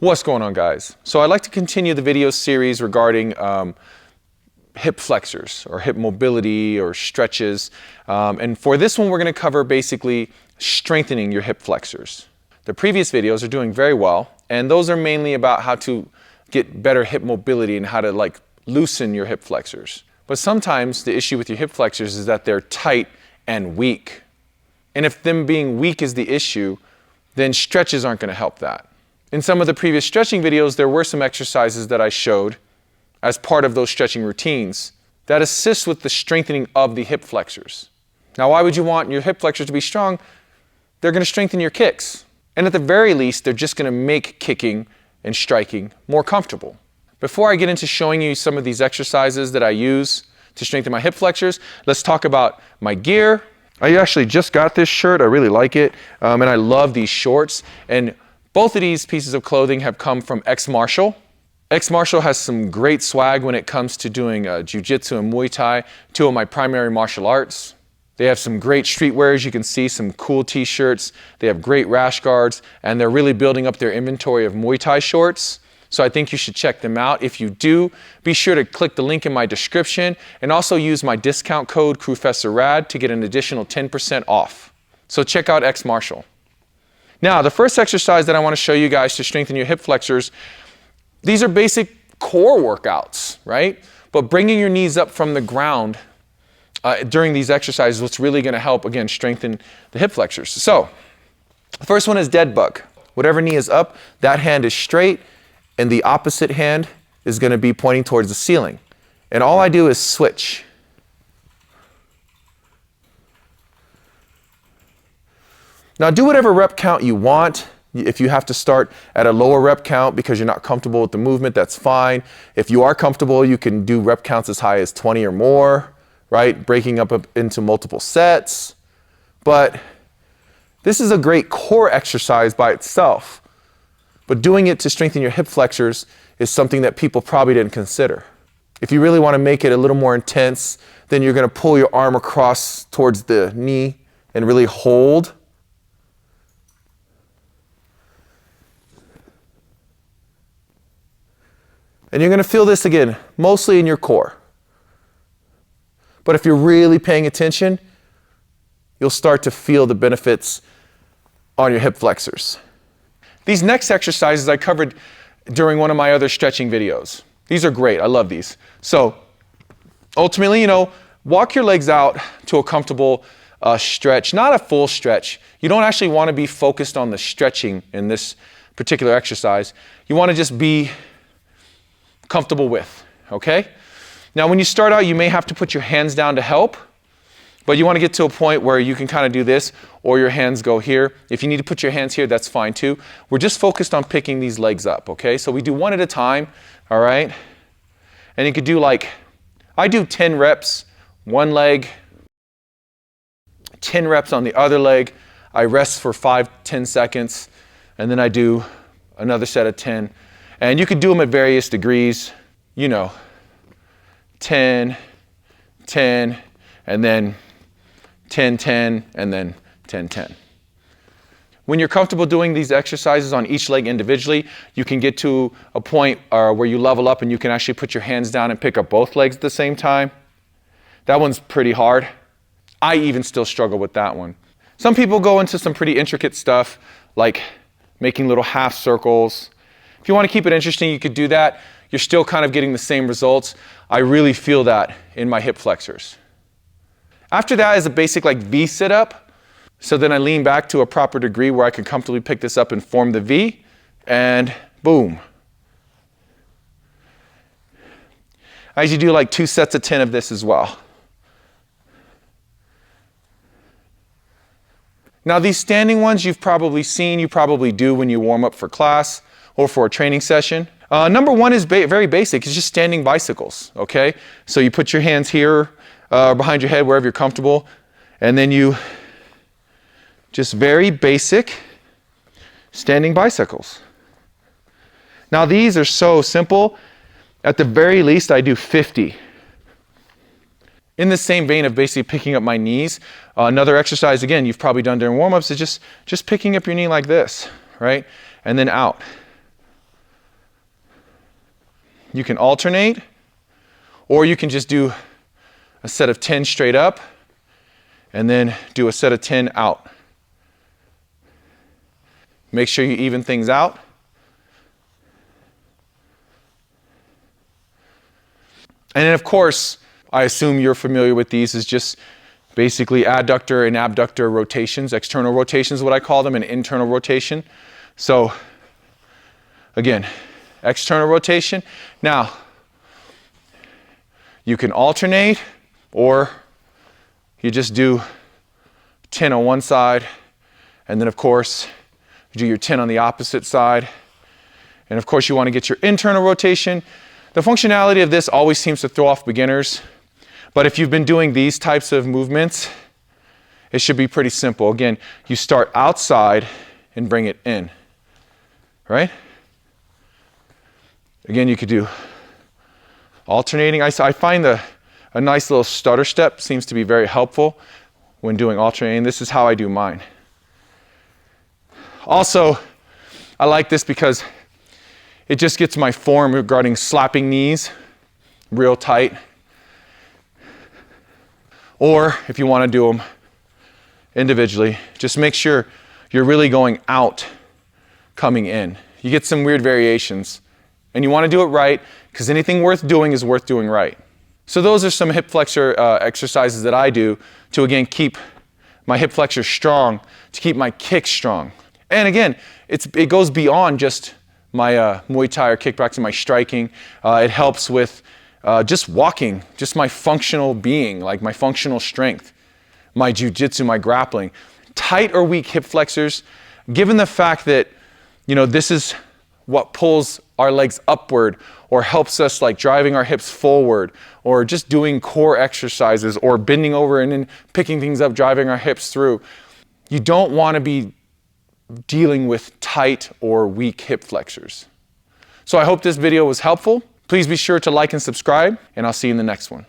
What's going on, guys? So I'd like to continue the video series regarding hip flexors or hip mobility or stretches. And for this one, we're going to cover basically strengthening your hip flexors. The previous videos are doing very well, and those are mainly about how to get better hip mobility and how to loosen your hip flexors. But sometimes the issue with your hip flexors is that they're tight and weak. And if them being weak is the issue, then stretches aren't going to help that. In some of the previous stretching videos, there were some exercises that I showed as part of those stretching routines that assist with the strengthening of the hip flexors. Now, why would you want your hip flexors to be strong? They're going to strengthen your kicks. And at the very least, they're just going to make kicking and striking more comfortable. Before I get into showing you some of these exercises that I use to strengthen my hip flexors, let's talk about my gear. I actually just got this shirt. I really like it. And I love these shorts. And both of these pieces of clothing have come from X-Martial. X-Martial has some great swag when it comes to doing jiu-jitsu and Muay Thai, two of my primary martial arts. They have some great streetwear, as you can see, some cool t-shirts. They have great rash guards, and they're really building up their inventory of Muay Thai shorts. So I think you should check them out. If you do, be sure to click the link in my description and also use my discount code CrewFessorRad to get an additional 10% off. So check out X-Martial. Now, the first exercise that I want to show you guys to strengthen your hip flexors, these are basic core workouts, right? But bringing your knees up from the ground during these exercises is what's really going to help, again, strengthen the hip flexors. So, the first one is dead bug. Whatever knee is up, that hand is straight, and the opposite hand is going to be pointing towards the ceiling. And all I do is switch. Now, do whatever rep count you want. If you have to start at a lower rep count because you're not comfortable with the movement, that's fine. If you are comfortable, you can do rep counts as high as 20 or more, right? Breaking up into multiple sets. But this is a great core exercise by itself. But doing it to strengthen your hip flexors is something that people probably didn't consider. If you really want to make it a little more intense, then you're going to pull your arm across towards the knee and really hold. And you're going to feel this again, mostly in your core. But if you're really paying attention, you'll start to feel the benefits on your hip flexors. These next exercises I covered during one of my other stretching videos. These are great. I love these. So ultimately, walk your legs out to a comfortable stretch, not a full stretch. You don't actually want to be focused on the stretching in this particular exercise. You want to just be comfortable with, okay? Now, when you start out, you may have to put your hands down to help, but you want to get to a point where you can kind of do this, or your hands go here. If you need to put your hands here, that's fine too. We're just focused on picking these legs up, okay? So we do one at a time, all right? And you could do I do 10 reps, one leg, 10 reps on the other leg. I rest for 5-10 seconds, and then I do another set of 10. And you could do them at various degrees, 10, 10, and then 10, 10, and then 10, 10. When you're comfortable doing these exercises on each leg individually, you can get to a point where you level up and you can actually put your hands down and pick up both legs at the same time. That one's pretty hard. I even still struggle with that one. Some people go into some pretty intricate stuff, like making little half circles. If you want to keep it interesting, you could do that. You're still kind of getting the same results. I really feel that in my hip flexors. After that is a basic V sit-up. So then I lean back to a proper degree where I can comfortably pick this up and form the V, and boom. I usually do 2 sets of 10 of this as well. Now, these standing ones you've probably seen, you probably do when you warm up for class or for a training session. Number one is very basic. It's just standing bicycles, okay? So you put your hands here behind your head, wherever you're comfortable, and then you just very basic standing bicycles. Now, these are so simple. At the very least, I do 50. In the same vein of basically picking up my knees, another exercise, again, you've probably done during warm-ups, is just picking up your knee like this, right? And then out. You can alternate, or you can just do a set of 10 straight up and then do a set of 10 out. Make sure you even things out. And then of course, I assume you're familiar with these, is just basically adductor and abductor rotations. External rotations is what I call them, and internal rotation. So again, external rotation. Now, you can alternate, or you just do 10 on one side, and then of course, you do your 10 on the opposite side. And of course, you want to get your internal rotation. The functionality of this always seems to throw off beginners, but if you've been doing these types of movements, it should be pretty simple. Again, you start outside and bring it in, right? Again, you could do alternating. I find a nice little stutter step seems to be very helpful when doing alternating. This is how I do mine. Also, I like this because it just gets my form regarding slapping knees real tight. Or if you want to do them individually, just make sure you're really going out, coming in. You get some weird variations, and you want to do it right, because anything worth doing is worth doing right. So those are some hip flexor exercises that I do to, again, keep my hip flexors strong, to keep my kicks strong. And again, it goes beyond just my Muay Thai or kickboxing, my striking. It helps with just walking, just my functional being, like my functional strength, my jiu-jitsu, my grappling. Tight or weak hip flexors, given the fact that, you know, this is what pulls our legs upward or helps us like driving our hips forward, or just doing core exercises, or bending over and then picking things up, driving our hips through. You don't want to be dealing with tight or weak hip flexors. So I hope this video was helpful. Please be sure to like and subscribe, and I'll see you in the next one.